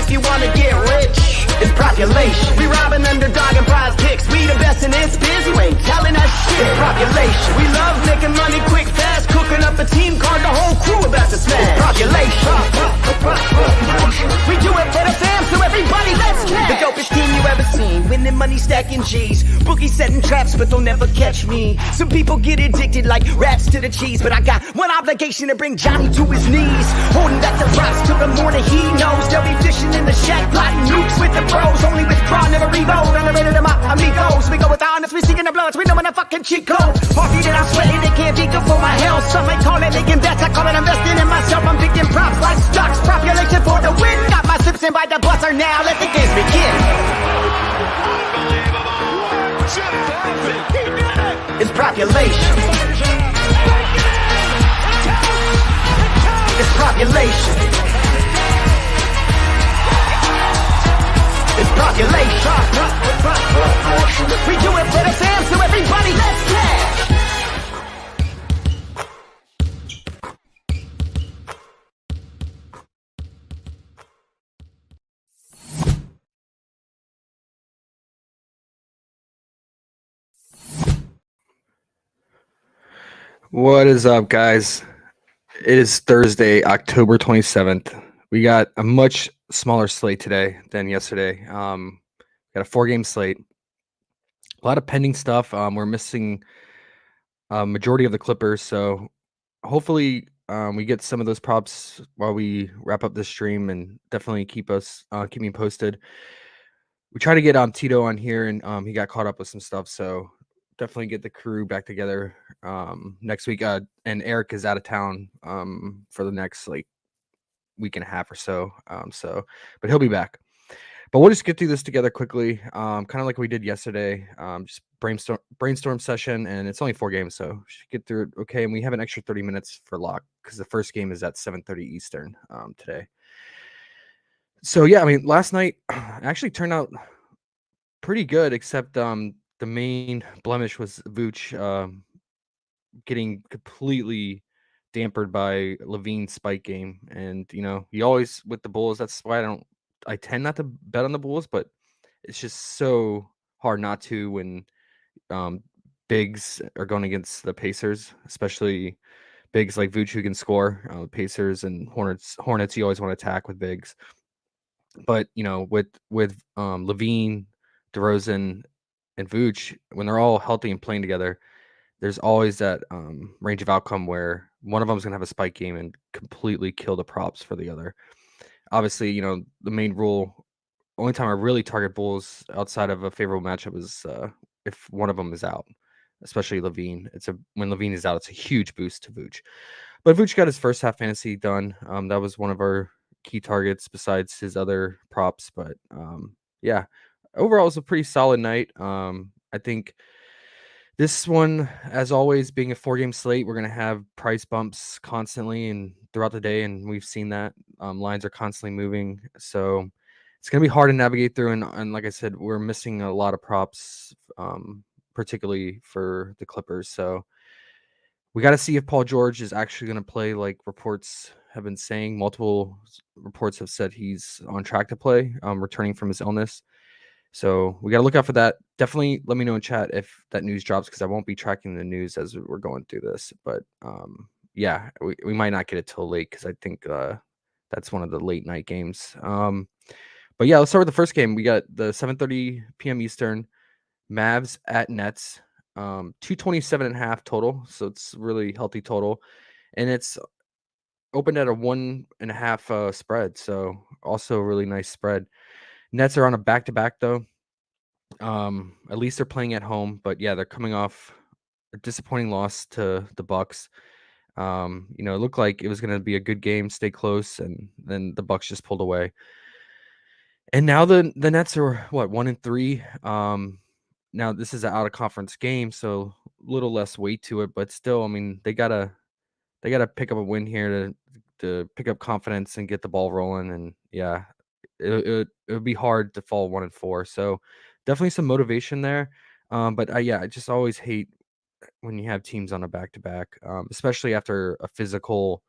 if you wanna get rich. It's population. We robbing underdog and prize picks. We the best in this biz. You ain't telling us shit. It's population. We love making money quick, fast. Cooking up a team card, the whole crew about to smash. It's population. We do it for the fam, so everybody let's cash. The dopest team you ever seen. Winning money, stacking G's. Boogie setting traps, but they'll never catch me. Some people get addicted like rats to the cheese, but I got one obligation to bring Johnny to his knees. Holding back the props till the morning he knows. They'll be fishing in the shack, plotting nukes with the pros. Only with Braun, never reload. Underrated them up, amigos. We go with honest, we seeking the bloods. We know when a fucking cheat code. Party that I'm sweating, they can't be good for my health. Some might call it making bets, I call it investing in myself. I'm picking props like stocks, population for the win. Got my sips in by the buzzer now, let the games begin. It's population. It's population. It's population. We do it for the fam, so everybody let's cash. What is up, guys? It is Thursday, October 27th. We got a much smaller slate today than yesterday. Got a 4-game slate. A lot of pending stuff. We're missing a majority of the Clippers, so hopefully we get some of those props while we wrap up this stream, and definitely keep me posted. We try to get Tito on here, and he got caught up with some stuff, so definitely get the crew back together next week. And Eric is out of town for the next week and a half or so. But he'll be back. But we'll just get through this together quickly, kind of like we did yesterday. Just brainstorm session, and it's only 4 games, so should get through it okay. And we have an extra 30 minutes for lock because the first game is at 7:30 Eastern today. So yeah, I mean, last night actually turned out pretty good, except the main blemish was Vooch getting completely dampered by Levine's spike game. And, you know, he always with the Bulls, that's why I tend not to bet on the Bulls, but it's just so hard not to when bigs are going against the Pacers, especially bigs like Vooch who can score. Pacers and Hornets, you always want to attack with bigs. But, you know, with Levine, DeRozan, and Vooch, when they're all healthy and playing together, there's always that range of outcome where one of them is going to have a spike game and completely kill the props for the other. Obviously, you know, the main rule, only time I really target Bulls outside of a favorable matchup is if one of them is out, especially Levine. When Levine is out, it's a huge boost to Vooch. But Vooch got his first half fantasy done. That was one of our key targets besides his other props. But yeah, overall, it's a pretty solid night. I think this one, as always, being a 4-game slate, we're going to have price bumps constantly and throughout the day, and we've seen that. Lines are constantly moving, so it's going to be hard to navigate through. And like I said, we're missing a lot of props, particularly for the Clippers. So we got to see if Paul George is actually going to play like reports have been saying. Multiple reports have said he's on track to play, returning from his illness. So we got to look out for that. Definitely let me know in chat if that news drops, because I won't be tracking the news as we're going through this. But yeah, we might not get it till late because I think that's one of the late night games. But yeah, let's start with the first game. We got the 7:30 p.m. Eastern, Mavs at Nets, 227.5 total. So it's really healthy total. And it's opened at a 1.5 spread. So also a really nice spread. Nets are on a back-to-back, though. At least they're playing at home. But, yeah, they're coming off a disappointing loss to the Bucks. You know, it looked like it was going to be a good game, stay close, and then the Bucks just pulled away. And now the Nets are, 1-3? Now, this is an out-of-conference game, so a little less weight to it. But still, I mean, they gotta pick up a win here to pick up confidence and get the ball rolling. And, yeah, it would be hard to fall 1-4. So definitely some motivation there. But I just always hate when you have teams on a back-to-back, especially after a physical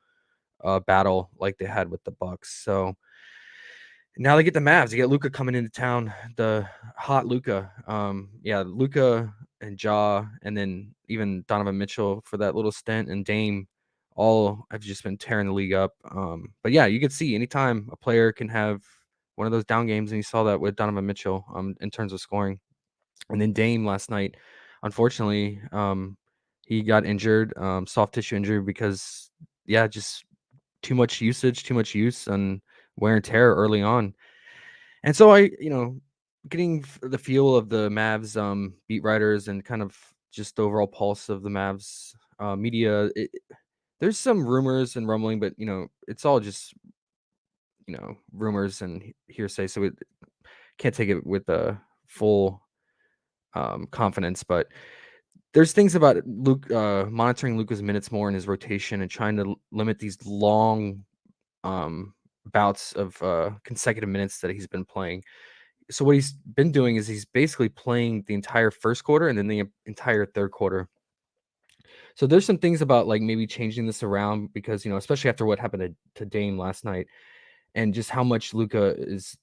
battle like they had with the Bucks. So Now they get the Mavs. They get Luka coming into town, the hot Luka. Yeah, Luka and Ja, and then even Donovan Mitchell for that little stint, and Dame, all have just been tearing the league up. But yeah, you can see anytime a player can have one of those down games, and you saw that with Donovan Mitchell, in terms of scoring. And then Dame last night, unfortunately, he got injured, soft tissue injury because, yeah, just too much usage, too much use, and wear and tear early on. And so getting the feel of the Mavs beat writers and kind of just the overall pulse of the Mavs media. There's some rumors and rumbling, but it's all just rumors and hearsay, so it can't take it with a full confidence. But there's things about Luke monitoring Luka's minutes more in his rotation and trying to limit these long bouts of consecutive minutes that he's been playing. So what he's been doing is he's basically playing the entire first quarter and then the entire third quarter. So there's some things about like maybe changing this around because, especially after what happened to Dame last night and just how much Luka is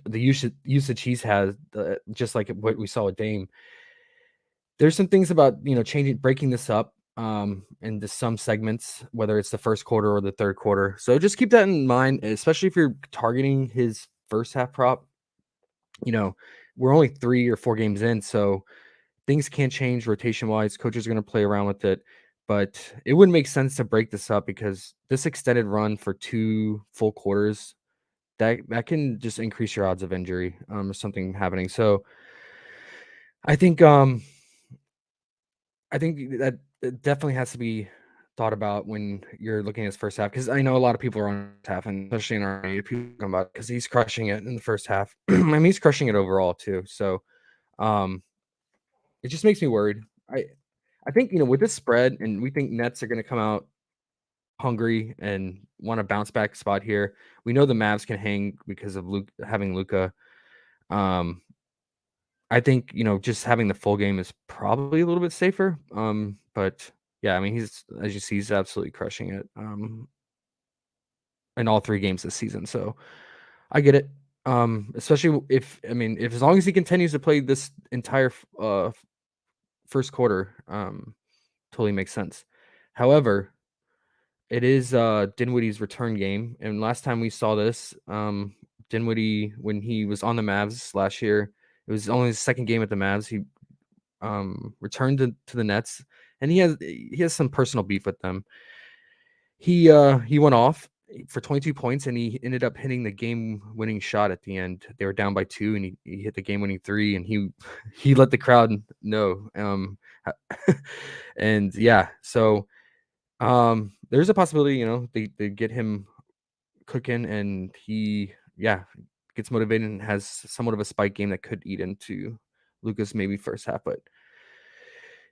the usage he's had, just like what we saw with Dame. There's some things about, breaking this up into some segments, whether it's the first quarter or the third quarter. So just keep that in mind, especially if you're targeting his first half prop. We're only 3 or 4 games in, so things can change rotation wise. Coaches are going to play around with it, but it wouldn't make sense to break this up because this extended run for 2 full quarters that can just increase your odds of injury or something happening. So I think that it definitely has to be thought about when you're looking at his first half, because I know a lot of people are on first half, and especially in our media, people talking about because he's crushing it in the first half. I mean, he's crushing it overall too. So um, it just makes me worried. I think with this spread, and we think Nets are going to come out hungry and want a bounce back spot here. We know the Mavs can hang because of having Luka. Um, I think just having the full game is probably a little bit safer. But yeah, I mean he's, as you see, he's absolutely crushing it in all 3 games this season. So I get it. Especially if as long as he continues to play this entire first quarter, totally makes sense. However, it is Dinwiddie's return game, and last time we saw this, Dinwiddie, when he was on the Mavs last year, it was only his second game at the Mavs. He returned to the Nets, and he has some personal beef with them. He went off for 22 points, and he ended up hitting the game-winning shot at the end. They were down by 2, and he hit the game-winning 3, and he let the crowd know. And yeah, so there's a possibility, they get him cooking, and he gets motivated and has somewhat of a spike game that could eat into Luka's maybe first half, but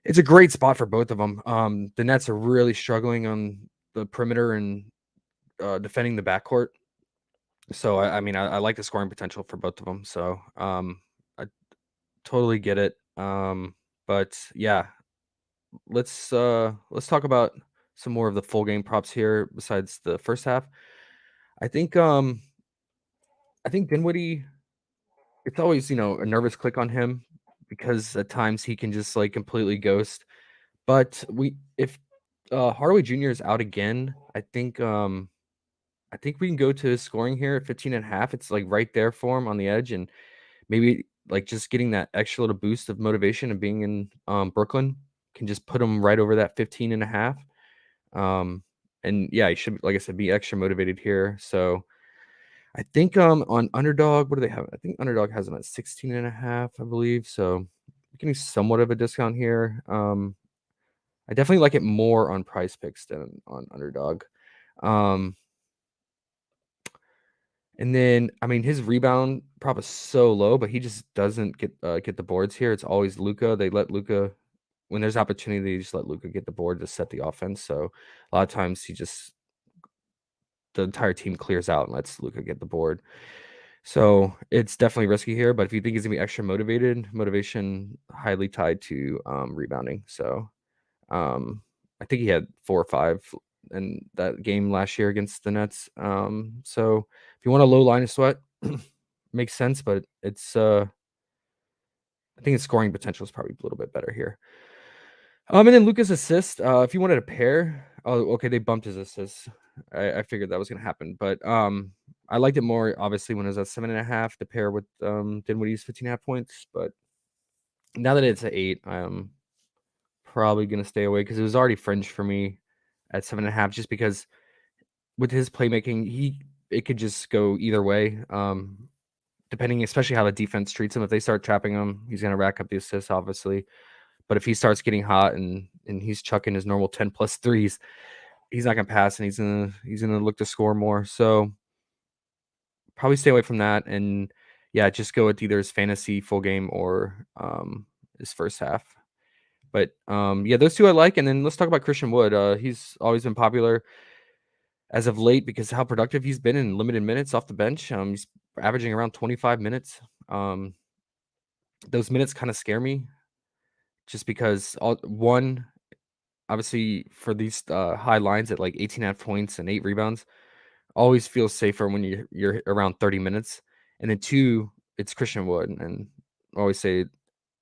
it's a great spot for both of them. The Nets are really struggling on the perimeter and defending the backcourt. So I mean, I like the scoring potential for both of them. So I totally get it. But yeah, let's talk about some more of the full game props here besides the first half. I think Dinwiddie, it's always, a nervous click on him because at times he can just like completely ghost. But if Hardaway Jr. is out again, I think we can go to his scoring here at 15.5. It's like right there for him on the edge, and maybe like just getting that extra little boost of motivation of being in Brooklyn can just put him right over that 15.5. And yeah, he should, like I said, be extra motivated here. So I think on Underdog, what do they have? I think Underdog has them at 16.5, I believe. So getting somewhat of a discount here. I definitely like it more on Price Picks than on Underdog. And then, I mean, his rebound prop is so low, but he just doesn't get the boards here. It's always Luka. They let Luka, when there's opportunity, they just let Luka get the board to set the offense. So a lot of times the entire team clears out and lets Luka get the board. So it's definitely risky here. But if you think he's gonna be extra motivation highly tied to rebounding. So I think he had 4 or 5 in that game last year against the Nets. So if you want a low line of sweat, makes sense, but it's I think his scoring potential is probably a little bit better here. And then Luka's assist, if you wanted a pair, oh, okay, they bumped his assists. I figured that was gonna happen, but I liked it more obviously when it was at 7.5 to pair with Dinwiddie's 15.5 points. But now that it's at 8, I'm probably gonna stay away because it was already fringe for me at 7.5, just because with his playmaking, it could just go either way. Depending, especially how the defense treats him. If they start trapping him, he's gonna rack up the assists, obviously. But if he starts getting hot and he's chucking his normal 10 plus threes, he's not gonna pass, and he's gonna look to score more. So probably stay away from that, and yeah, just go with either his fantasy full game or his first half. But yeah, those two I like. And then let's talk about Christian Wood. He's always been popular as of late because how productive he's been in limited minutes off the bench. He's averaging around 25 minutes. Those minutes kind of scare me, just because obviously for these high lines at like 18.5 points and 8 rebounds, always feels safer when you're around 30 minutes. And then 2, it's Christian Wood, and I always say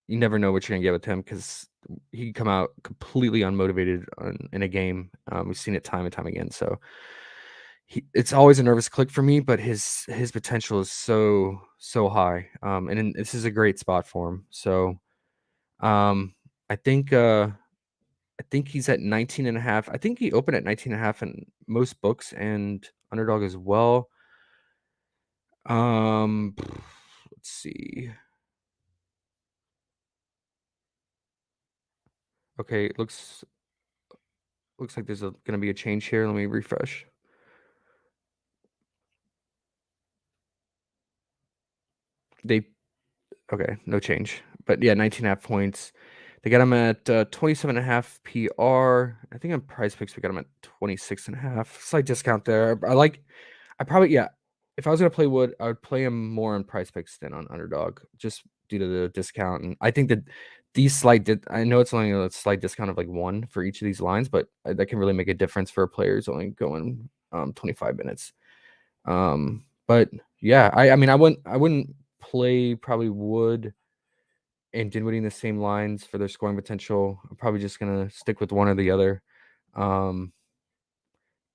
you never know what you're gonna get with him because he can come out completely unmotivated in a game. We've seen it time and time again. So it's always a nervous click for me, but his potential is so high. And this is a great spot for him. So I think he's at 19.5. I think he opened at 19.5 in most books and Underdog as well. Let's see. Okay, it looks like there's gonna be a change here. Let me refresh. Okay, no change. But yeah, 19.5 points. They got him at 27.5 PR. I think on Prize Picks we got him at 26.5. Slight discount there. I probably, yeah. If I was gonna play Wood, I would play him more on Prize Picks than on Underdog, just due to the discount. And I think that I know it's only a slight discount of like 1 for each of these lines, but that can really make a difference for a player who's only going 25 minutes. But yeah, I mean I wouldn't play probably Wood and Dinwiddie in the same lines for their scoring potential. I'm probably just gonna stick with one or the other.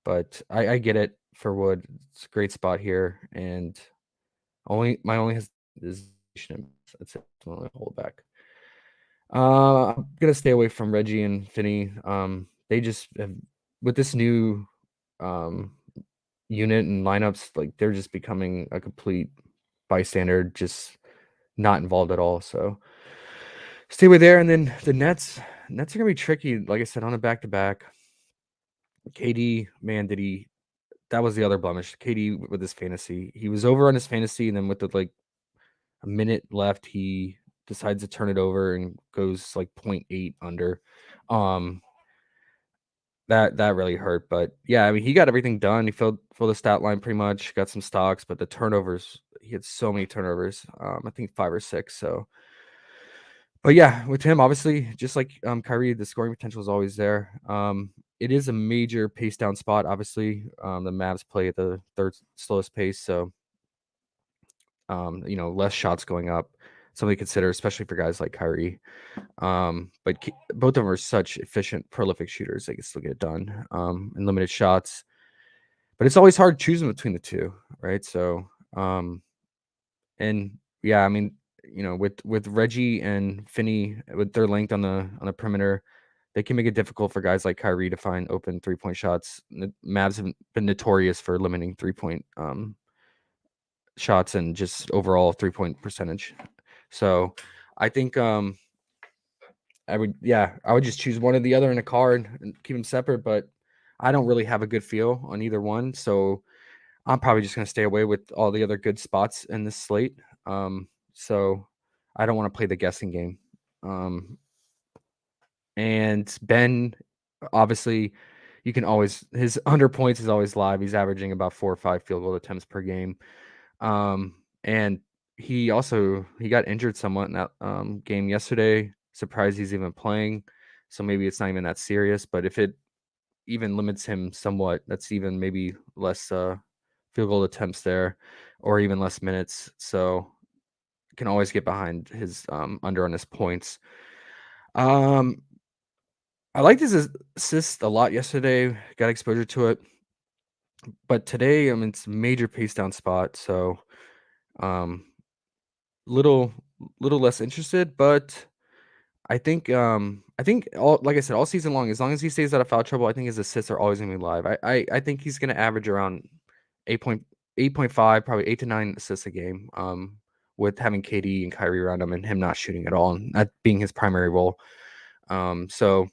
But I get it for Wood. It's a great spot here, and my only hesitation. That's it. I'm gonna hold back. I'm gonna stay away from Reggie and Finney. They just have, with this new unit and lineups, like they're just becoming a complete bystander, just not involved at all. So stay away there. And then the Nets are gonna be tricky. Like I said, on a back-to-back. KD, man, that was the other blemish. KD with his fantasy. He was over on his fantasy, and then with the like a minute left, he decides to turn it over and goes like 0.8 under. That really hurt. But yeah, I mean, he got everything done. He filled the stat line pretty much, got some stocks, but the turnovers, he had so many turnovers. I think 5 or 6. So, but yeah, with him, obviously, just like Kyrie, the scoring potential is always there. It is a major pace down spot. Obviously, the Mavs play at the 3rd slowest pace, so less shots going up. Something to consider, especially for guys like Kyrie. But both of them are such efficient, prolific shooters. They can still get it done in limited shots. But it's always hard choosing between the two, right? So, and yeah, I mean, with Reggie and Finney, with their length on the perimeter, they can make it difficult for guys like Kyrie to find open 3-point shots. The Mavs have been notorious for limiting 3-point shots and just overall 3-point percentage. So I think I would just choose one or the other in a card and keep them separate, but I don't really have a good feel on either one. So I'm probably just going to stay away with all the other good spots in this slate. So I don't want to play the guessing game. And Ben, obviously, you can always, his under points is always live. He's averaging about 4 or 5 field goal attempts per game. And he got injured somewhat in that game yesterday. Surprised he's even playing. So maybe it's not even that serious. But if it even limits him somewhat, that's even maybe less field goal attempts there, or even less minutes. So can always get behind his under on his points. I liked his assist a lot yesterday. Got exposure to it, but today, I mean, it's a major pace down spot. So um, little less interested, but I think all like I said, all season long as he stays out of foul trouble, I think his assists are always gonna be live. I think he's gonna average around 8.5, probably 8 to 9 assists a game. With having KD and Kyrie around him and him not shooting at all and that being his primary role. So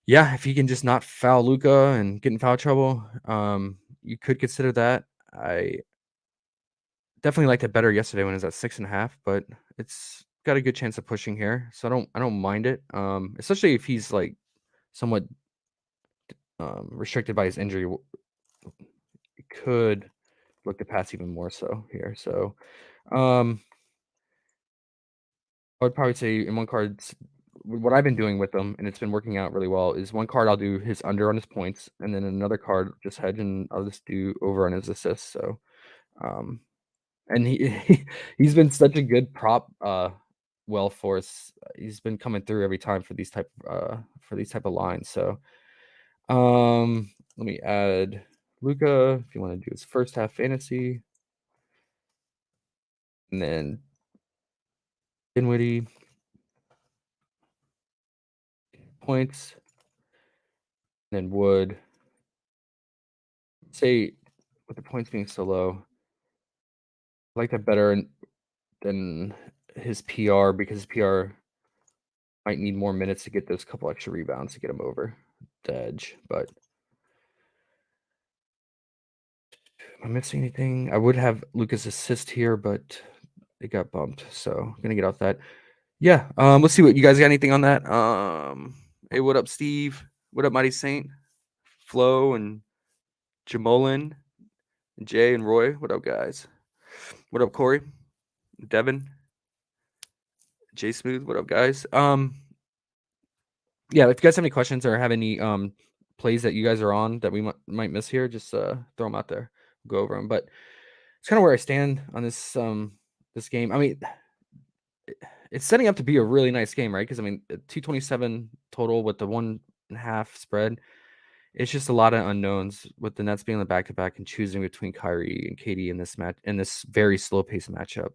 yeah, if he can just not foul Luka and get in foul trouble, you could consider that. I definitely liked it better yesterday when it was at 6.5, but it's got a good chance of pushing here, so I don't mind it. Especially if he's like somewhat restricted by his injury, he could look to pass even more so here. So um, I would probably say in one card, what I've been doing with them, and it's been working out really well, is one card I'll do his under on his points, and then another card just hedge and I'll just do over on his assists. So um, and he's been such a good prop well for us. He's been coming through every time for these type of lines. So let me add Luca if you want to do his first half fantasy. And then Dinwiddie points. And then Wood. Say with the points being so low, I like that better than his PR because his PR might need more minutes to get those couple extra rebounds to get him over the edge. But am I missing anything? I would have Lucas assist here, but it got bumped. So I'm gonna get off that. Yeah. Let's see what you guys got anything on that. Hey, what up, Steve? What up, Mighty Saint? Flo and Jamolin, and Jay and Roy. What up, guys? What up, Corey? Devin? Jay Smooth, what up, guys? Yeah, if you guys have any questions or have any plays that you guys are on that we might miss here, just throw them out there. Go over them. But it's kind of where I stand on this this game. I mean, it's setting up to be a really nice game, right? Because I mean, 227 total with the 1.5 spread. It's just a lot of unknowns with the Nets being on the back-to-back and choosing between Kyrie and KD in this match in this very slow-paced matchup.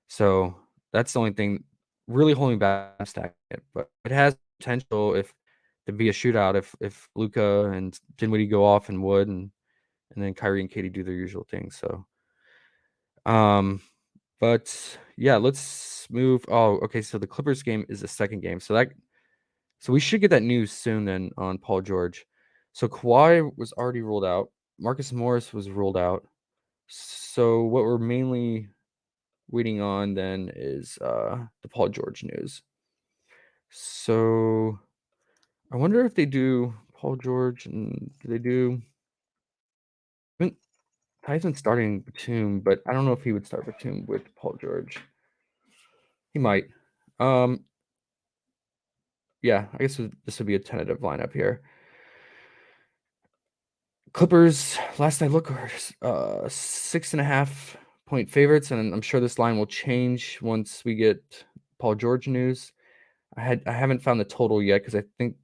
So that's the only thing really holding back stack it. But it has potential if to be a shootout if Luka and Dinwiddie go off and Wood and then Kyrie and KD do their usual thing. So but yeah, let's move. Oh, okay. So the Clippers game is the second game. So we should get that news soon then on Paul George. So Kawhi was already ruled out. Marcus Morris was ruled out. So what we're mainly waiting on then is the Paul George news. So I wonder if they do Paul George and do they do I mean, Tyson starting Batum, but I don't know if he would start Batum with Paul George. He might. Yeah, I guess this would be a tentative lineup here. Clippers, last I looked, are 6.5 point favorites, and I'm sure this line will change once we get Paul George news. I haven't found the total yet because I think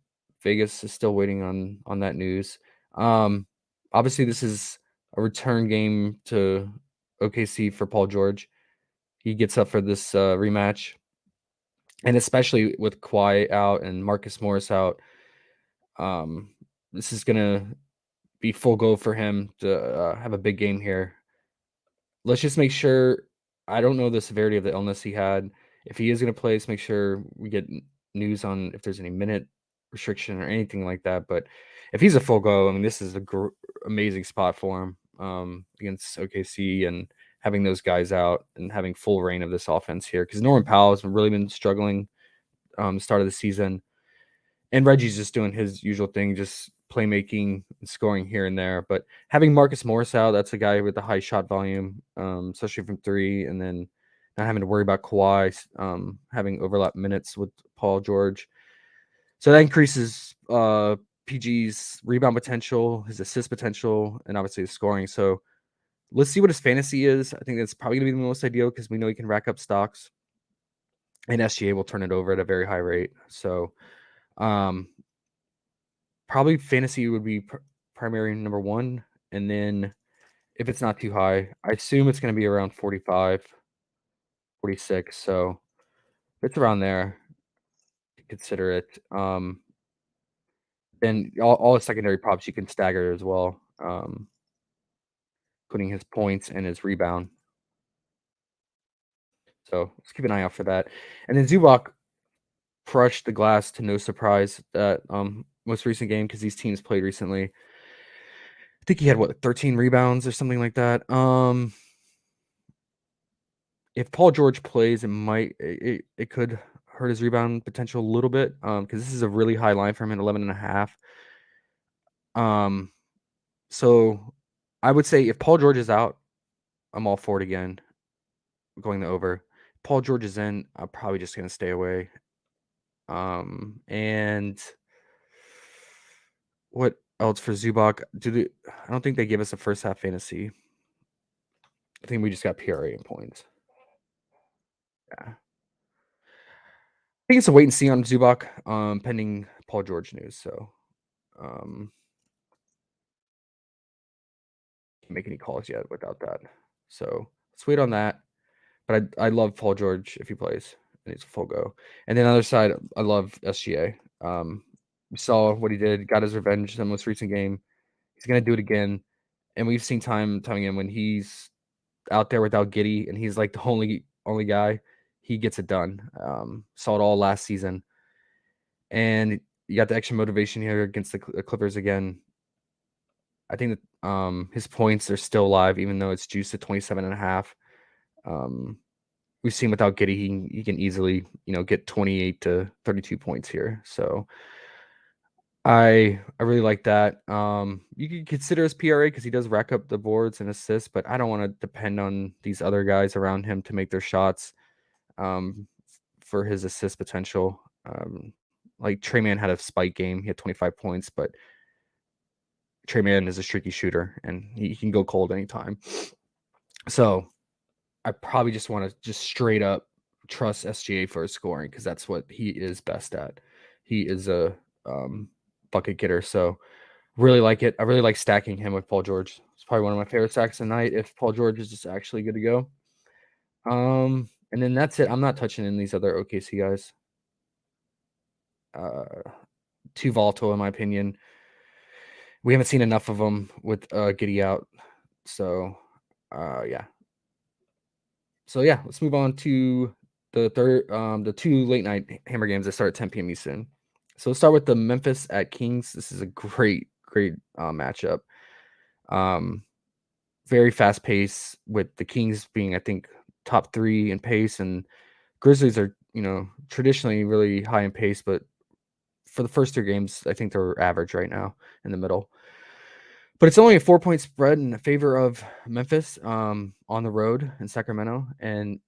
Vegas is still waiting on that news. Obviously, this is a return game to OKC for Paul George. He gets up for this rematch, and especially with Kawhi out and Marcus Morris out, this is gonna be full go for him to have a big game here. Let's just make sure. I don't know the severity of the illness he had. If he is going to play, let's make sure we get news on if there's any minute restriction or anything like that. But if he's a full go, I mean, this is a amazing spot for him against OKC and having those guys out and having full reign of this offense here because Norman Powell has really been struggling start of the season. And Reggie's just doing his usual thing, just playmaking and scoring here and there. But having Marcus Morris out, that's a guy with a high shot volume, especially from three, and then not having to worry about Kawhi having overlap minutes with Paul George. So that increases PG's rebound potential, his assist potential, and obviously his scoring. So let's see what his fantasy is. I think that's probably going to be the most ideal because we know he can rack up stocks, and SGA will turn it over at a very high rate. So probably fantasy would be primary number one. And then if it's not too high, I assume it's going to be around 45, 46. So if it's around there, consider it. Then all the secondary props you can stagger as well, including his points and his rebound. So let's keep an eye out for that. And then Zubac crushed the glass to no surprise that most recent game because these teams played recently. I think he had 13 rebounds or something like that. If Paul George plays, it could hurt his rebound potential a little bit because this is a really high line for him at 11.5. So I would say if Paul George is out, I'm all for it again, going the over. If Paul George is in, I'm probably just going to stay away. And what else for Zubac? I don't think they give us a first half fantasy. I think we just got PRA in points. Yeah. I think it's a wait and see on Zubac, pending Paul George news. So, can't make any calls yet without that. So let's wait on that. But I love Paul George if he plays and it's a full go. And then on the other side, I love SGA. We saw what he did, got his revenge in the most recent game. He's gonna do it again. And we've seen time again when he's out there without Giddey and he's like the only guy, he gets it done. Saw it all last season. And you got the extra motivation here against the Clippers again. I think that his points are still alive, even though it's juiced to 27.5. We've seen without Giddey, he can easily, get 28 to 32 points here. So I really like that. You could consider his PRA because he does rack up the boards and assists, but I don't want to depend on these other guys around him to make their shots for his assist potential. Like Trey Mann had a spike game. He had 25 points, but Trey Mann is a streaky shooter and he can go cold anytime. So I probably just want to just straight up trust SGA for his scoring because that's what he is best at. He is a bucket getter. So really like it. I really like stacking him with Paul George. It's probably one of my favorite stacks tonight if Paul George is just actually good to go. And then that's it. I'm not touching in these other OKC guys. Too volatile in my opinion. We haven't seen enough of them with Giddey out. So yeah. So yeah, let's move on to the two late night hammer games that start at 10 p.m. Eastern. So let's start with the Memphis at Kings. This is a great matchup. Very fast pace with the Kings being, I think, top 3 in pace, and Grizzlies are, traditionally really high in pace, but for the first 3 games, I think they're average right now in the middle. But it's only a 4-point spread in favor of Memphis on the road in Sacramento, and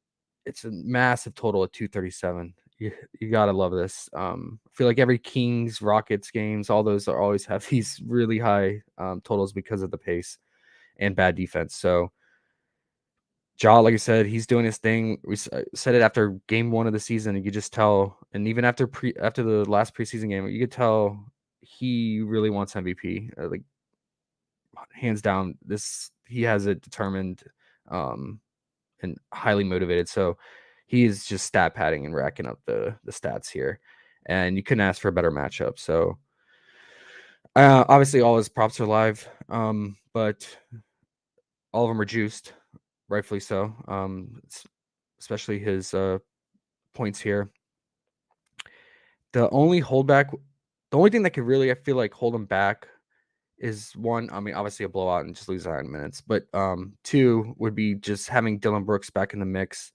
it's a massive total of 237. You gotta love this. I feel like every Kings, Rockets games, all those are always have these really high totals because of the pace and bad defense. So Ja, like I said, he's doing his thing. We said it after game 1 of the season. You could just tell, and even after the last preseason game, you could tell he really wants MVP. Like hands down, he has it determined and highly motivated. So he is just stat padding and racking up the stats here, and you couldn't ask for a better matchup. So obviously all his props are live, but all of them are juiced, rightfully so. Especially his points here. The only thing that could really, I feel like, hold him back is one, I mean, obviously a blowout and just lose 9 minutes, but 2 would be just having Dylan Brooks back in the mix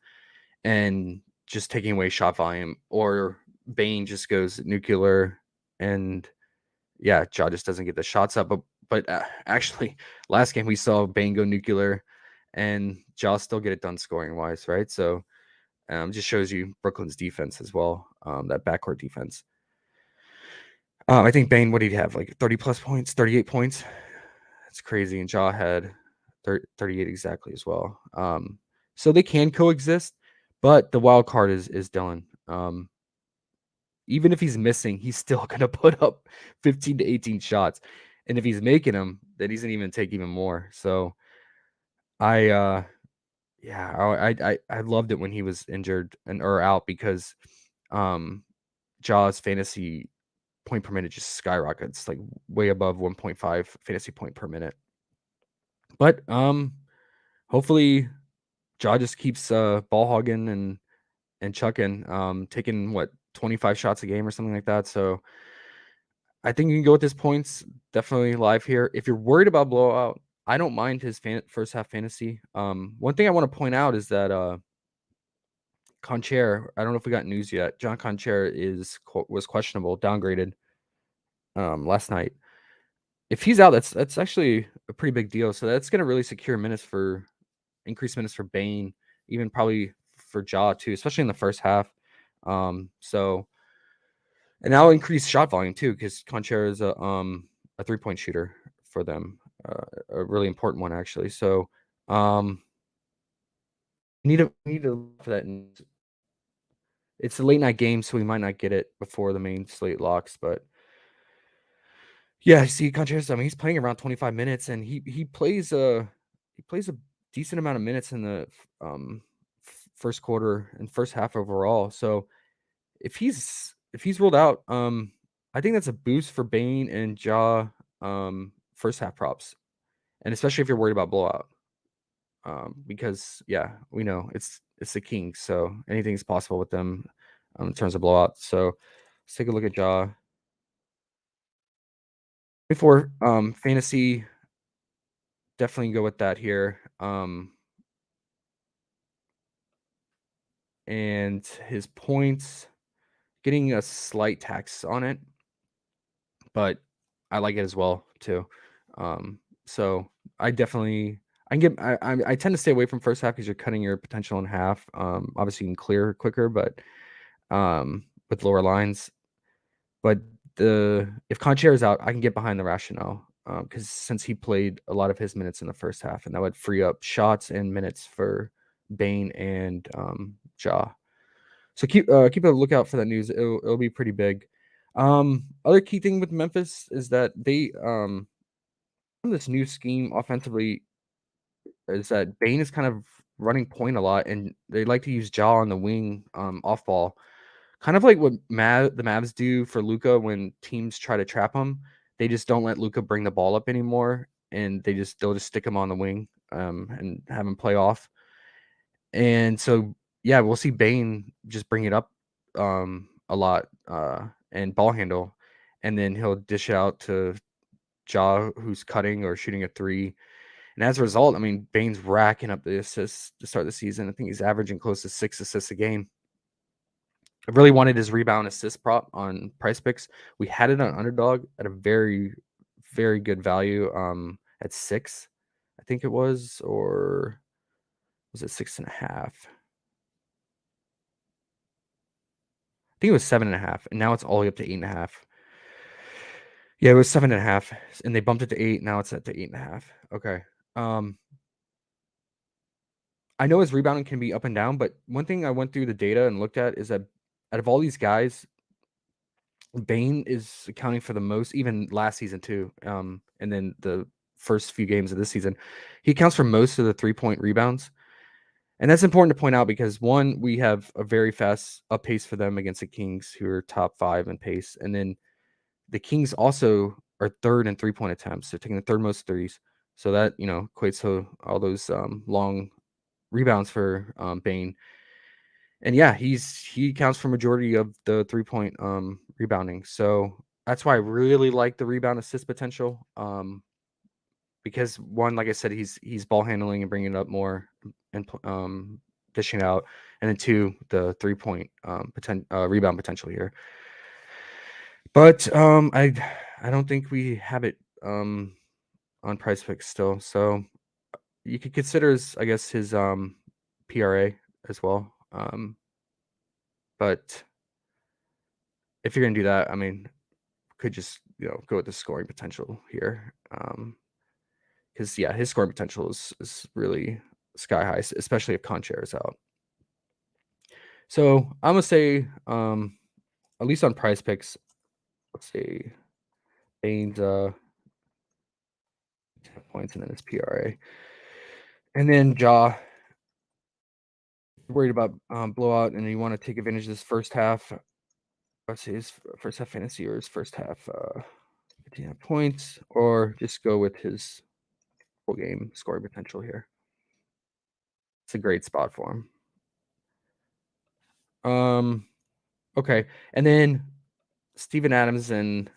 and just taking away shot volume, or Bane just goes nuclear and Ja just doesn't get the shots up. But actually last game we saw Bane go nuclear and Ja still get it done scoring wise, right? So just shows you Brooklyn's defense as well, that backcourt defense. I think Bane, what did he have? Like 30 plus points, 38 points. That's crazy. And Jaw had 38 exactly as well. So they can coexist, but the wild card is Dylan. Even if he's missing, he's still gonna put up 15 to 18 shots. And if he's making them, then he's gonna even take even more. So I yeah, I loved it when he was injured and or out because um Jaw's fantasy point per minute just skyrockets, like way above 1.5 fantasy point per minute. But hopefully Jaw just keeps ball hogging and chucking, taking what 25 shots a game or something like that. So I think you can go with his points. Definitely live here. If you're worried about blowout, I don't mind his first half fantasy. One thing I want to point out is that Concher, I don't know if we got news yet. John Concher was questionable, downgraded last night. If he's out, that's actually a pretty big deal. So that's going to really secure increased minutes for Bane, even probably for Jaw too, especially in the first half. So and that'll increase shot volume too, because Concher is a 3-point shooter for them, a really important one actually. So need to look for that. It's a late night game, so we might not get it before the main slate locks. But yeah, see, Contreras. I mean, he's playing around 25 minutes, and he plays a decent amount of minutes in the first quarter and first half overall. So if he's ruled out, I think that's a boost for Bane and Jaw first half props, and especially if you're worried about blowout. Because yeah, we know it's the Kings, so anything's possible with them in terms of blowout. So let's take a look at Jaw. Before fantasy, definitely go with that here. And his points getting a slight tax on it, but I like it as well too. So I definitely I can get I tend to stay away from first half because you're cutting your potential in half. Obviously you can clear quicker, but with lower lines. But if Concher is out, I can get behind the rationale because since he played a lot of his minutes in the first half, and that would free up shots and minutes for Bane and Jaw. So keep a lookout for that news. It'll be pretty big. Other key thing with Memphis is that they this new scheme offensively is that Bane is kind of running point a lot, and they like to use Jaw on the wing off ball. Kind of like what the Mavs do for Luka when teams try to trap him. They just don't let Luka bring the ball up anymore, and they'll just stick him on the wing and have him play off. And so yeah, we'll see Bane just bring it up a lot and ball handle, and then he'll dish it out to Jaw, who's cutting or shooting a three. And as a result, I mean, Bane's racking up the assists to start the season. I think he's averaging close to 6 assists a game. I really wanted his rebound assist prop on Price Picks. We had it on Underdog at a very, very good value at 6, I think it was, or was it 6.5? I think it was 7.5, and now it's all the way up to 8.5. Yeah, it was 7.5, and they bumped it to 8. Now it's at to 8.5. Okay. I know his rebounding can be up and down, but one thing I went through the data and looked at is that out of all these guys, Bane is accounting for the most, even last season too. And then the first few games of this season, he accounts for most of the 3-point rebounds. And that's important to point out because one, we have a very fast up pace for them against the Kings, who are top 5 in pace. And then the Kings also are third in 3-point attempts. They're taking the third most threes. So that, equates to all those long rebounds for Bane. And yeah, he counts for majority of the 3-point rebounding. So that's why I really like the rebound assist potential. Because one, like I said, he's ball handling and bringing it up more and dishing it out, and then two, the 3-point rebound potential here. But I don't think we have it on Price Picks still. So you could consider his PRA as well. But if you're gonna do that, I mean, could just go with the scoring potential here. Because his scoring potential is really sky high, especially if Conchair is out. So I'm gonna say, at least on Prize Picks, let's see, Bane's 10 points and then his PRA, and then Jaw. Worried about blowout, and you want to take advantage of this first half. Let's see, his first half fantasy or his first half 15 points, or just go with his full game scoring potential here. It's a great spot for him. Okay, and then Steven Adams and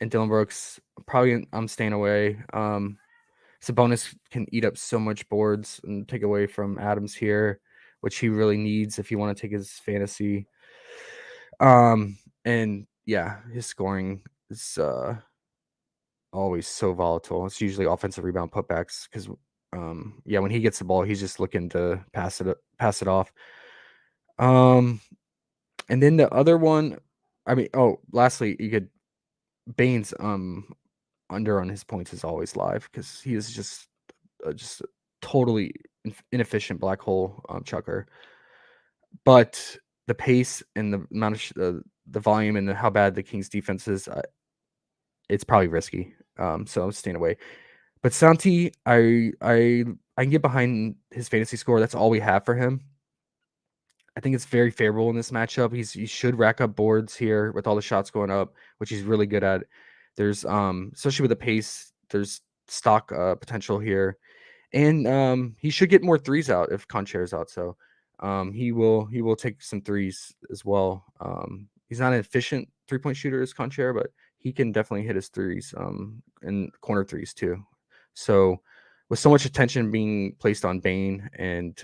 Dylan Brooks. Probably I'm staying away. Sabonis can eat up so much boards and take away from Adams here, which he really needs if you want to take his fantasy. And yeah, his scoring is always so volatile. It's usually offensive rebound putbacks because when he gets the ball, he's just looking to pass it off. And then the other one, lastly, you could Bane's under on his points is always live because he is just a totally inefficient black hole chucker. But the pace and the amount of the volume and how bad the Kings defense is, it's probably risky. So I'm staying away. But Santi, I can get behind his fantasy score. That's all we have for him. I think it's very favorable in this matchup. He should rack up boards here with all the shots going up, which he's really good at. There's especially with the pace, there's stock potential here. And he should get more threes out if Conchair is out. So he will take some threes as well. He's not an efficient 3-point shooter as Conchair, but he can definitely hit his threes and corner threes too. So with so much attention being placed on Bane and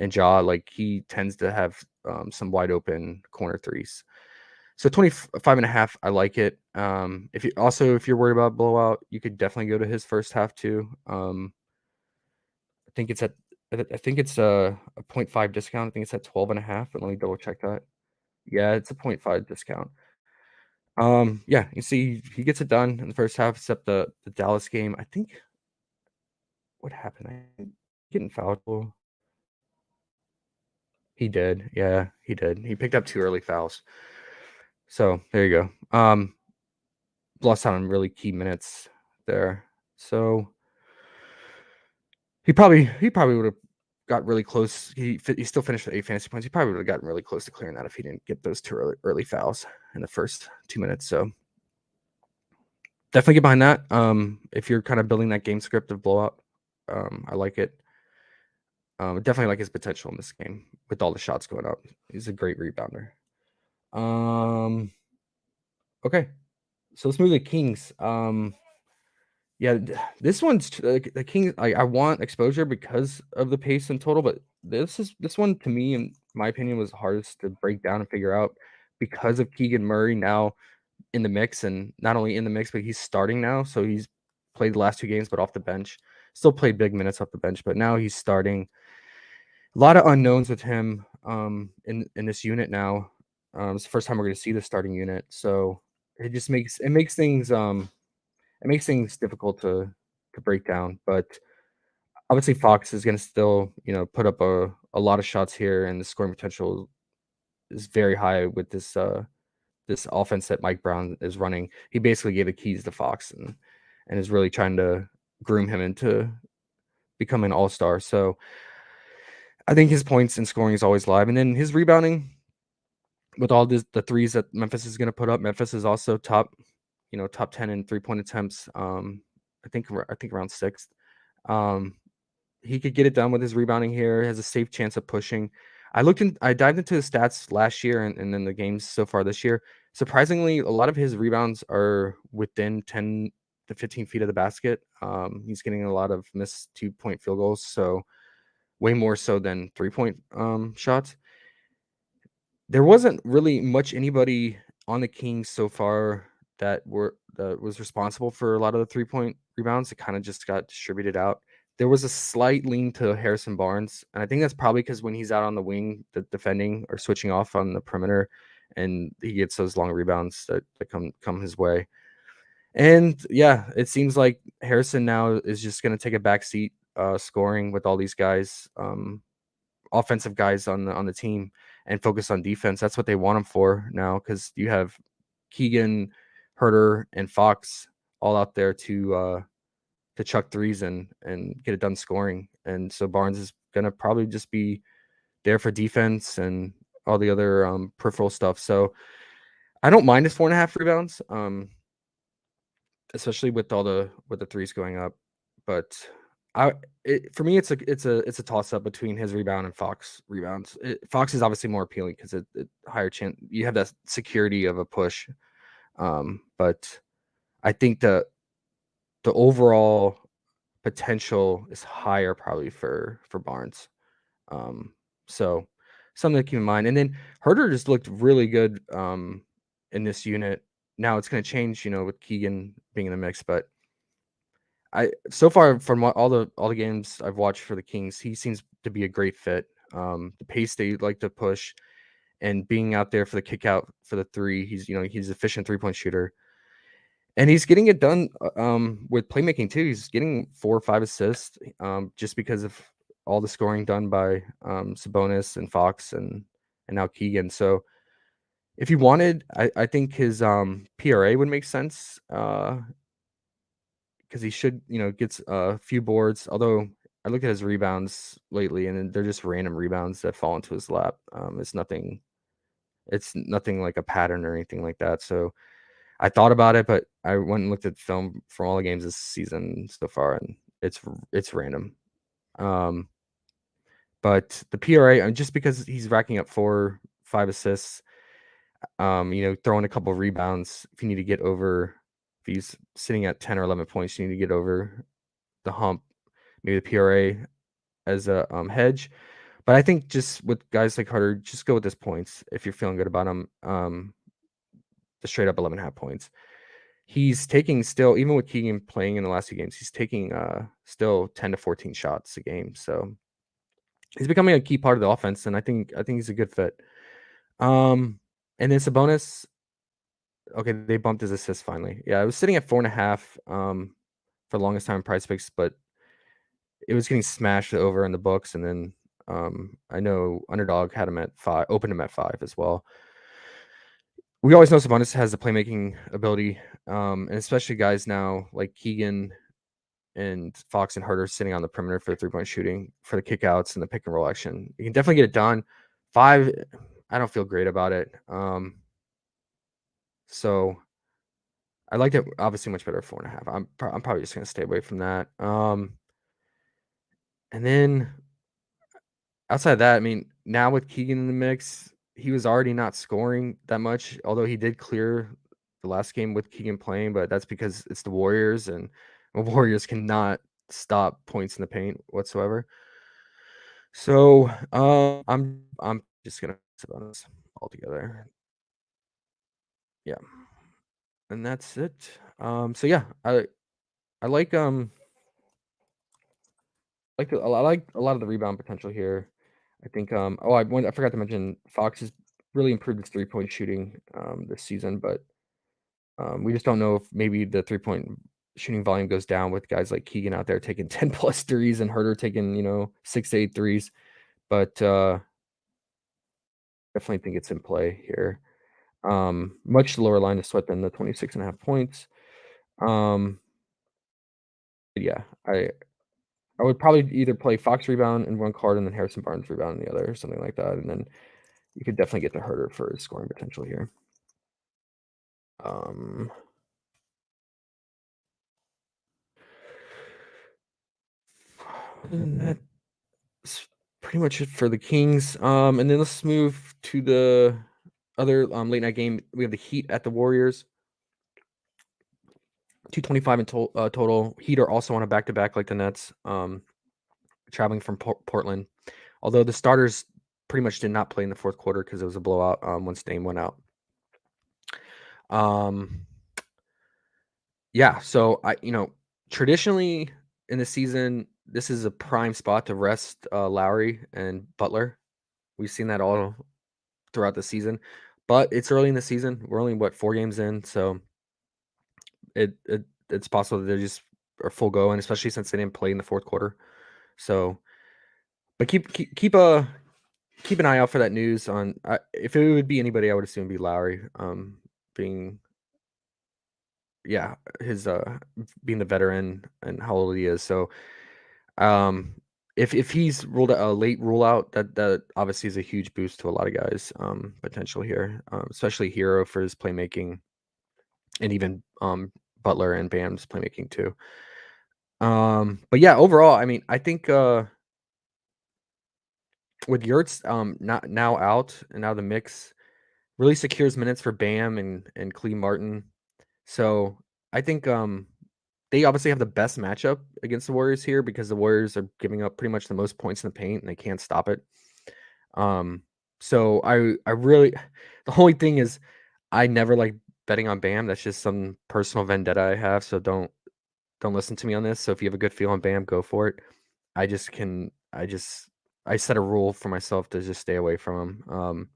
Jaw, like he tends to have some wide open corner threes. So 25.5, I like it. If you're worried about blowout, you could definitely go to his first half too. I think it's a 0.5 discount. I think it's at 12.5, but let me double check that. Yeah, it's a 0.5 discount. You see he gets it done in the first half, except the Dallas game. I think what happened? I getting fouled. He did. Yeah, he did. He picked up 2 early fouls. So there you go. Lost out on really key minutes there. So he probably would have got really close. He still finished with 8 fantasy points. He probably would have gotten really close to clearing that if he didn't get those 2 early fouls in the first 2 minutes. So definitely get behind that. If you're kind of building that game script of blowout, I like it. Definitely like his potential in this game with all the shots going up. He's a great rebounder. Okay, so let's move to the Kings. This one's the Kings. I want exposure because of the pace and total, but this one to me, in my opinion, was hardest to break down and figure out because of Keegan Murray now in the mix, and not only in the mix, but he's starting now. So he's played the last 2 games, but off the bench. Still played big minutes off the bench, but now he's starting. A lot of unknowns with him in this unit now. It's the first time we're going to see the starting unit, so it just makes things difficult to break down. But I would say Fox is going to still put up a lot of shots here, and the scoring potential is very high with this offense that Mike Brown is running. He basically gave the keys to Fox and is really trying to groom him into becoming an all-star. So I think his points and scoring is always live. And then his rebounding with all the threes that Memphis is going to put up. Memphis is also top 10 in 3-point attempts. I think around 6th. He could get it done with his rebounding here. Has a safe chance of pushing. I dived into the stats last year and then the games so far this year. Surprisingly, a lot of his rebounds are within 10 to 15 feet of the basket. He's getting a lot of missed 2-point field goals, so way more so than 3-point shots. There wasn't really much anybody on the Kings so far that was responsible for a lot of the 3-point rebounds. It kind of just got distributed out. There was a slight lean to Harrison Barnes, and I think that's probably because when he's out on the wing, the defending or switching off on the perimeter, and he gets those long rebounds that come his way. And yeah, it seems like Harrison now is just going to take a back seat, scoring with all these guys, offensive guys on the team, and focus on defense. That's what they want him for now, because you have Keegan, Herter, and Fox all out there to chuck threes and get it done scoring. And so Barnes is going to probably just be there for defense and all the other peripheral stuff. So I don't mind his 4.5 rebounds, especially with the threes going up. But for me, it's a toss up between his rebound and Fox rebounds. Fox is obviously more appealing because it higher chance, you have that security of a push. But I think the overall potential is higher probably for Barnes. So something to keep in mind. And then Herter just looked really good in this unit. Now it's going to change, with Keegan being in the mix, but so far from all the games I've watched for the Kings, he seems to be a great fit. The pace they like to push, and being out there for the kick out for the three, he's an efficient 3-point shooter, and he's getting it done with playmaking too. He's getting 4 or 5 assists just because of all the scoring done by Sabonis and Fox and now Keegan. So if you wanted, I think his PRA would make sense. Because he should, gets a few boards. Although I look at his rebounds lately, and they're just random rebounds that fall into his lap. It's nothing like a pattern or anything like that. So I thought about it, but I went and looked at film for all the games this season so far, and it's random. But the PRA, just because he's racking up 4, 5 assists, throwing a couple of rebounds, if you need to get over. If he's sitting at 10 or 11 points, you need to get over the hump, maybe the PRA as a hedge. But I think just with guys like Herter, just go with his points if you're feeling good about him. The straight up 11.5 points. He's taking still, even with Keegan playing in the last 2 games, he's taking still 10 to 14 shots a game. So he's becoming a key part of the offense, and I think he's a good fit. And then Sabonis. Okay, they bumped his assist finally. Yeah, I was sitting at 4.5 for the longest time in Prize Picks, but it was getting smashed over in the books. And then I know Underdog had him at 5, opened him at 5 as well. We always know Sabonis has the playmaking ability, and especially guys now like Keegan and Fox and Herter sitting on the perimeter for the 3-point shooting, for the kickouts and the pick and roll action. You can definitely get it done. 5, I don't feel great about it. So I liked it obviously much better at 4.5. I'm probably just gonna stay away from that. And then outside of that, I mean, now with Keegan in the mix, he was already not scoring that much, although he did clear the last game with Keegan playing, but that's because it's the Warriors, and the Warriors cannot stop points in the paint whatsoever. So I'm just gonna sit on this altogether. Yeah. And that's it. So yeah, I like I like a lot of the rebound potential here. I think I forgot to mention Fox has really improved his 3-point shooting this season, but we just don't know if maybe the 3-point shooting volume goes down with guys like Keegan out there taking 10 plus threes and Herter taking 6 to 8 threes. But definitely think it's in play here. Much lower line of sweat than the 26.5 points. Yeah, I would probably either play Fox rebound in one card and then Harrison Barnes rebound in the other, or something like that. And then you could definitely get to Herter for his scoring potential here. And that's pretty much it for the Kings. And then let's move to the other late night game. We have the Heat at the Warriors. 225 in total. Heat are also on a back-to-back like the Nets, traveling from Portland. Although the starters pretty much did not play in the fourth quarter because it was a blowout once Dame went out. Yeah, so traditionally in the season, this is a prime spot to rest Lowry and Butler. We've seen that all throughout the season. but it's early in the season. We're only 4 games in, so it's possible that they just are full go, and especially since they didn't play in the fourth quarter. So, but keep an eye out for that news on. If it would be anybody, I would assume it'd be Lowry. Being his being the veteran and how old he is. So, um, if he's ruled a late rule out, that obviously is a huge boost to a lot of guys. Potential here, especially Hero for his playmaking, and even Butler and Bam's playmaking too. But yeah, overall, I mean, I think with Yurts not now out and now the mix really secures minutes for Bam and Clee Martin. So I think they obviously have the best matchup against the Warriors here because the Warriors are giving up pretty much the most points in the paint and they can't stop it. So I really the only thing is I never like betting on Bam. That's just some personal vendetta I have. So don't listen to me on this. So if you have a good feel on Bam, go for it. I set a rule for myself to just stay away from him.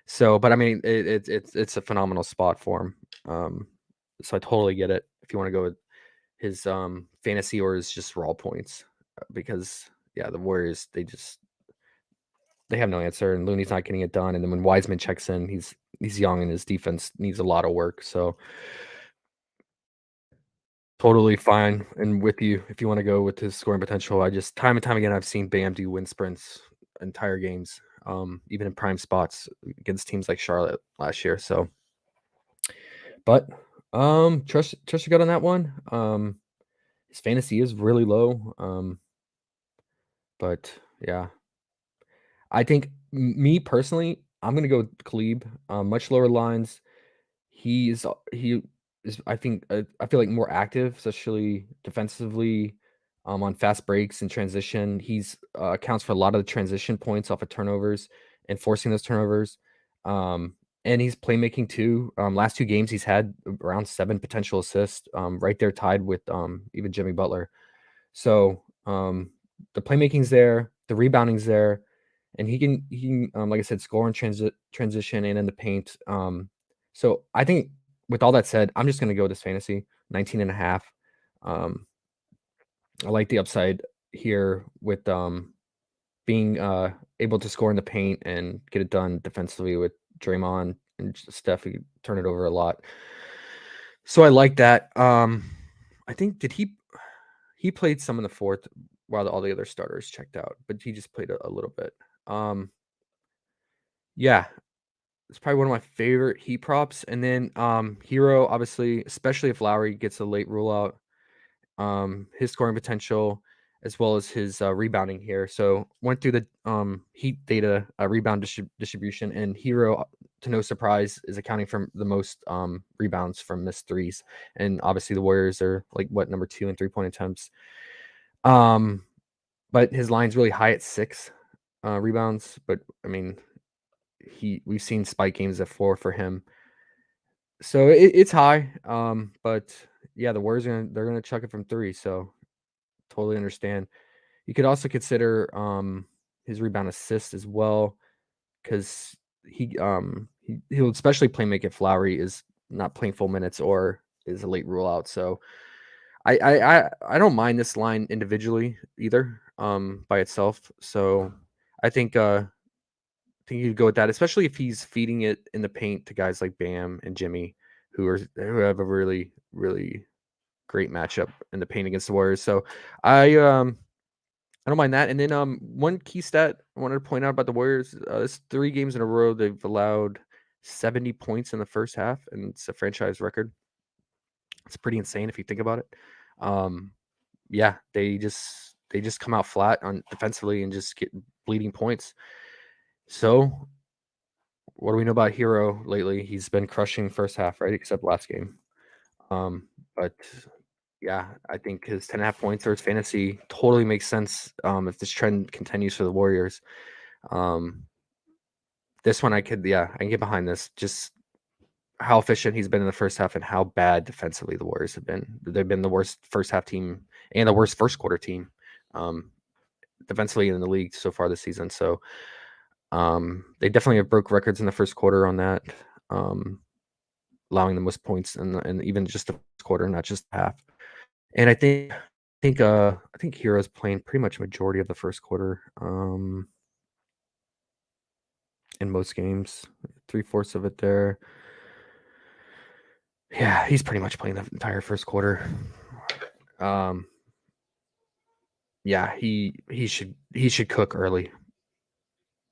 So, but I mean, it's a phenomenal spot for him. So I totally get it if you want to go with his fantasy or his just raw points, because yeah, the Warriors they have no answer, and Looney's not getting it done. And then when Wiseman checks in, he's young and his defense needs a lot of work. So totally fine and with you if you want to go with his scoring potential. I just time and time again I've seen Bam do wind sprints entire games, even in prime spots against teams like Charlotte last year. So, but trust your gut on that one. His fantasy is really low. But yeah, I think me personally, I'm gonna go with Khalib. Much lower lines. He is I think I feel like more active, especially defensively, on fast breaks and transition. He's accounts for a lot of the transition points off of turnovers and forcing those turnovers. And he's playmaking too. Last 2 games he's had around 7 potential assists, right there tied with even Jimmy Butler. So the playmaking's there, the rebounding's there, and he can like I said, score in transition and in the paint. So I think with all that said, I'm just going to go with this fantasy 19.5. I like the upside here with being able to score in the paint and get it done defensively with Draymond and Steph. He turn it over a lot. So I like that. I think he played some in the fourth while all the other starters checked out, but he just played a little bit. Yeah, it's probably one of my favorite Heat props. And then Hero, obviously, especially if Lowry gets a late rule out, his scoring potential as well as his rebounding here. So went through the Heat data rebound distribution, and Hero, to no surprise, is accounting for the most rebounds from missed threes. And obviously the Warriors are like number 2 in 3-point attempts. But his line's really high at 6 rebounds. But I mean, we've seen spike games at 4 for him. So it's high. But yeah, the Warriors they're gonna chuck it from 3. So totally understand. You could also consider his rebound assist as well, because he'll especially play make if Lowry is not playing full minutes or is a late rule out. So I don't mind this line individually either, by itself. So I think you could go with that, especially if he's feeding it in the paint to guys like Bam and Jimmy, who have a really, really great matchup in the paint against the Warriors. So I don't mind that. And then one key stat I wanted to point out about the Warriors: it's 3 games in a row they've allowed 70 points in the first half, and it's a franchise record. It's pretty insane if you think about it. Yeah, they just come out flat on defensively and just get bleeding points. So what do we know about Hero lately? He's been crushing first half, right? Except last game. But yeah, I think his 10.5 points or his fantasy totally makes sense if this trend continues for the Warriors. This one I can get behind this. Just how efficient he's been in the first half and how bad defensively the Warriors have been. They've been the worst first half team and the worst first quarter team defensively in the league so far this season. So They definitely have broke records in the first quarter on that, allowing the most points and even just the first quarter, not just half. And I think Heroes playing pretty much majority of the first quarter in most games, 3/4 of it there. Yeah, he's pretty much playing the entire first quarter. Um, yeah, he should cook early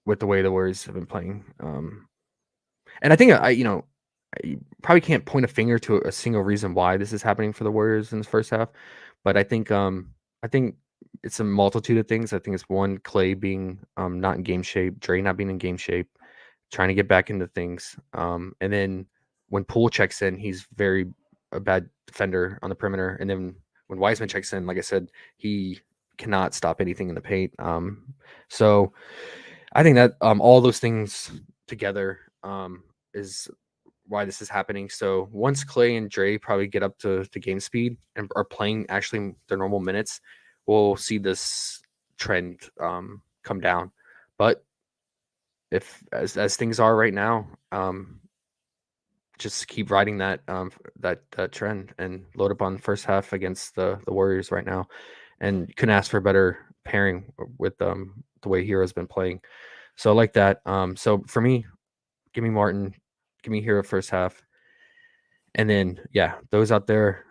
with the way the Warriors have been playing. And I think I probably can't point a finger to a single reason why this is happening for the Warriors in the first half, but I think it's a multitude of things. I think it's one, Clay being not in game shape, Dre not being in game shape, trying to get back into things. And then when Poole checks in, he's very a bad defender on the perimeter. And then when Wiseman checks in, like I said, he cannot stop anything in the paint. So I think that all those things together is why this is happening. So once Clay and Dre probably get up to game speed and are playing actually their normal minutes, we'll see this trend come down. But if as things are right now, just keep riding that trend and load up on the first half against the Warriors right now, and couldn't ask for a better pairing with the way Hero's been playing. So I like that. So for me, give me Martin, give me Hero first half, and then those out there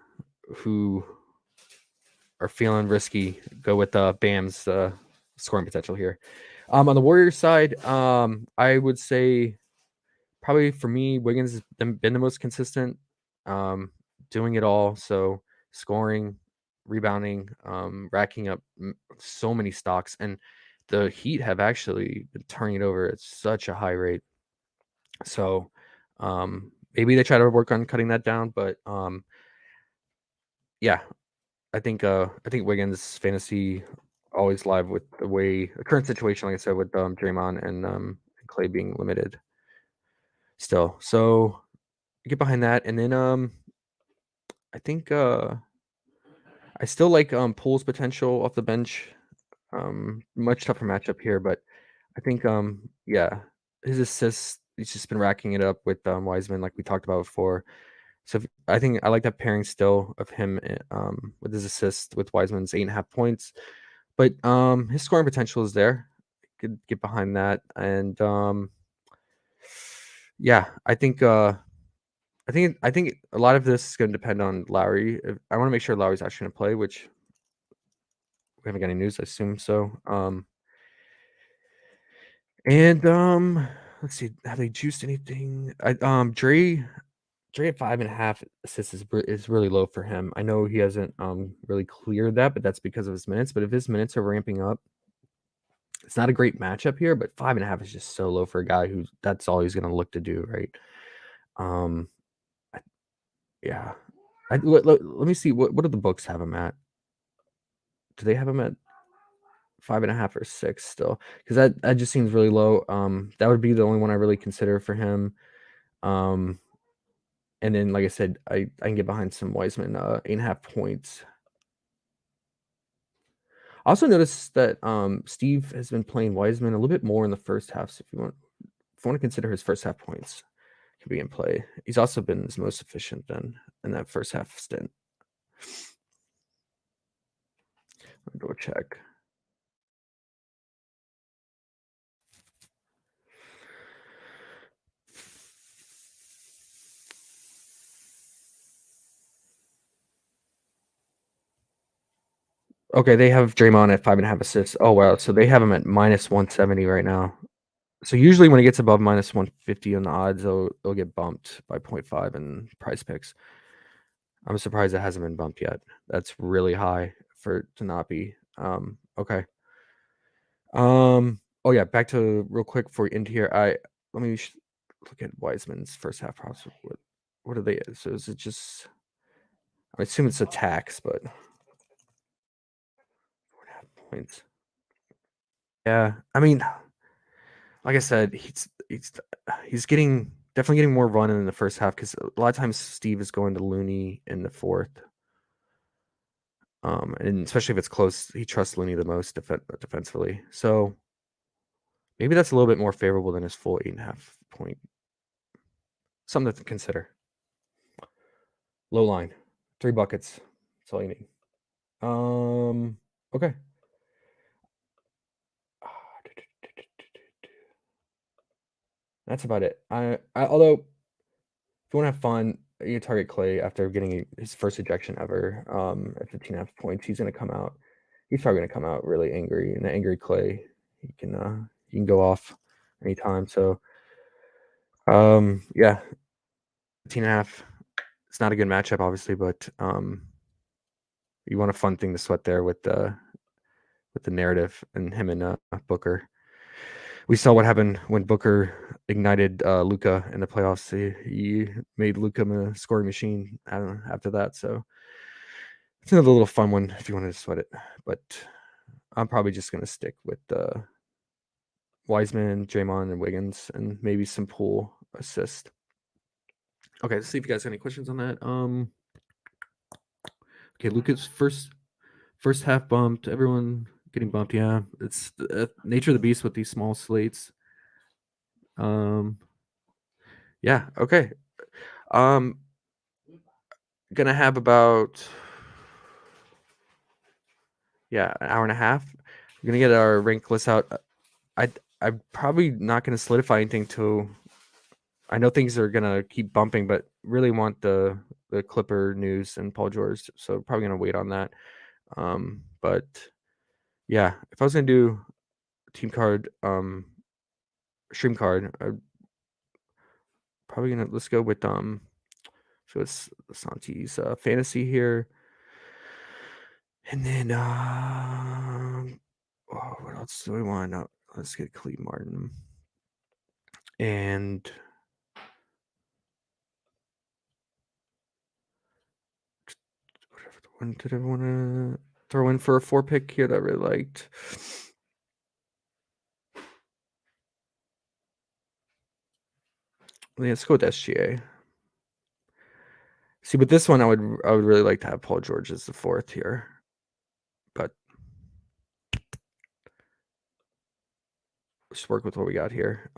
who are feeling risky, go with Bam's scoring potential here. On the Warriors side, I would say probably for me, Wiggins has been the most consistent, doing it all. So scoring, rebounding, racking up so many stocks, and the Heat have actually been turning it over at such a high rate. So maybe they try to work on cutting that down, but yeah, I think Wiggins fantasy always live with the current situation, like I said, with Draymond and Clay being limited still. So get behind that, and then I think I still like Poole's potential off the bench. Much tougher matchup here, but I think his assists, he's just been racking it up with Wiseman, like we talked about before. So I think I like that pairing still of him with his assist with Wiseman's 8.5 points. But his scoring potential is there. Could get behind that. And I think a lot of this is going to depend on Lowry. I want to make sure Lowry's actually going to play, which we haven't got any news. I assume so. And let's see, have they juiced anything? Dre at 5.5 assists is really low for him. I know he hasn't really cleared that, but that's because of his minutes. But if his minutes are ramping up, it's not a great matchup here. But 5.5 is just so low for a guy who that's all he's going to look to do, right? Yeah. Let me see what do the books have him at? Do they have him at 5.5 or 6 still? Because that just seems really low. That would be the only one I really consider for him. And then, like I said, I can get behind some Wiseman 8.5 points. I also noticed that Steve has been playing Wiseman a little bit more in the first half. So if you want to consider his first half points, could be in play. He's also been his most efficient then in that first half stint. I'll go check. Okay, they have Draymond at 5.5 assists. Oh wow, so they have him at minus 170 right now. So usually when it gets above minus 150 on the odds, it'll get bumped by 0.5 in price picks. I'm surprised it hasn't been bumped yet. That's really high for it to not be. Okay. Oh yeah, back to real quick before we end here. Let me look at Wiseman's first half props. What are they? So is it just? I assume it's a tax, but 4.5 points. Yeah, I mean, like I said, he's definitely getting more run in the first half because a lot of times Steve is going to Looney in the fourth. And especially if it's close, he trusts Looney the most defensively. So Maybe that's a little bit more favorable than his full 8.5 point. Something to consider. Low line, 3 buckets. That's all you need. Okay. That's about it. Although, if you want to have fun, you target Clay after getting his first ejection ever at 15.5 points. He's going to come out. He's probably going to come out really angry. And the angry Clay, he can go off anytime. So, yeah, 15.5. It's not a good matchup, obviously, but you want a fun thing to sweat there with the narrative and him and Booker. We saw what happened when Booker ignited Luka in the playoffs. He made Luka a scoring machine after that. So it's another little fun one if you wanted to sweat it. But I'm probably just going to stick with Wiseman, Draymond, and Wiggins, and maybe some Poole assist. Okay, let's see if you guys have any questions on that. Okay, Luka's first half bumped. Everyone getting bumped. Yeah, it's the nature of the beast with these small slates. Yeah. Okay. Gonna have about an hour and a half. We're gonna get our rank list out. I'm probably not gonna solidify anything till I know things are gonna keep bumping, but really want the Clipper news and Paul George, so probably gonna wait on that. But yeah, if I was gonna do team card, stream card, I'm probably gonna let's go with so it's Santi's fantasy here, and then what else do we want? Let's get Cleve Martin and. When did I want to throw in for a 4 pick here that I really liked? Let's go with SGA. See, but this one I would really like to have Paul George as the 4th here, but let's work with what we got here.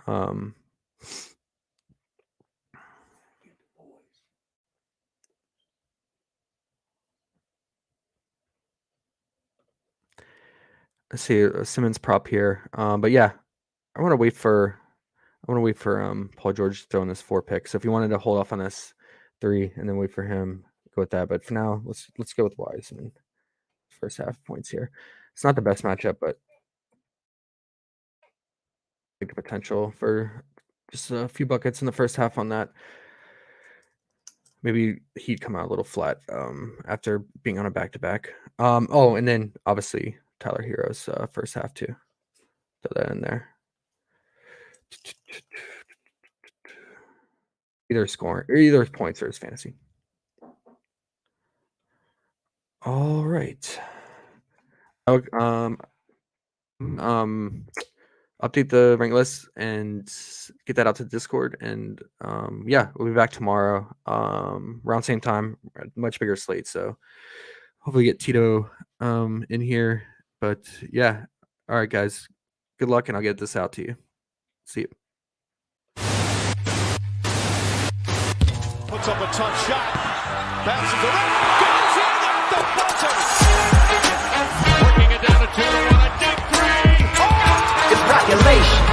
Let's see a Simmons prop here. But yeah, I want to wait for Paul George throwing this 4 pick. So if you wanted to hold off on this 3 and then wait for him, go with that. But for now, let's go with Wiseman. First half points here. It's not the best matchup, but I think the potential for just a few buckets in the first half on that. Maybe he'd come out a little flat after being on a back-to-back. Oh, and then obviously Tyler Hero's first half too. Throw that in there. Either scoring or either points or his fantasy. All right. Update the rank list and get that out to Discord. And yeah, we'll be back tomorrow around same time, much bigger slate. So hopefully get Tito in here. But yeah, all right, guys, good luck, and I'll get this out to you. See you. Puts up a tough shot. Bounces around. Goes in at the buzzer. Working it down to 2 on a deep 3. Oh! It's population.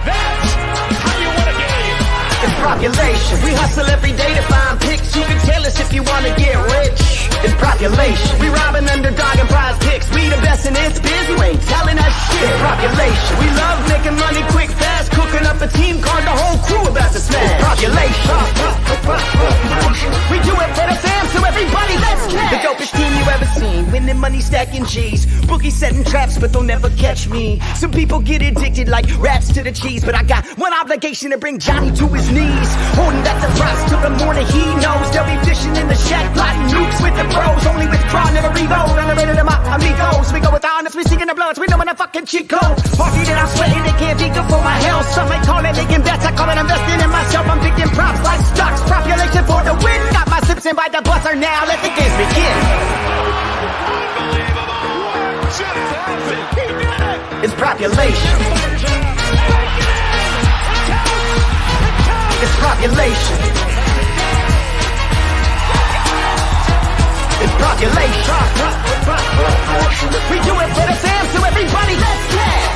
That's how you win a game. It's population. We hustle every day to find picks. You can tell us if you want to get rich. It's population. We robbing underdog and prize picks. We the best in this biz. You ain't telling us shit. It's population. We love making money quick, fast. Cooking up a team card. The whole crew about to smash. It's population. We do it for the fam, so everybody let's catch. The dopest team you ever seen. Winning money, stacking G's. Boogie setting traps, but they'll never catch me. Some people get addicted like rats to the cheese, but I got one obligation to bring Johnny to his knees. Holding back the props till the morning he knows. They'll be fishing in the shack, plotting nukes with the pros. Only with crowd, never reload. Underrated to my amigos. We go with honest, we seeking the bloods. We know when the fucking cheat code. Party that I'm sweating, they can't be good for my health. Some may call it making bets, I call it investing in myself. I'm picking props like stocks, population for the win. Got my sips in by the buzzer now, let the games begin. Unbelievable. Just has it. He did it. It's population. It's population. It's population. We do it for the fam, so everybody let's get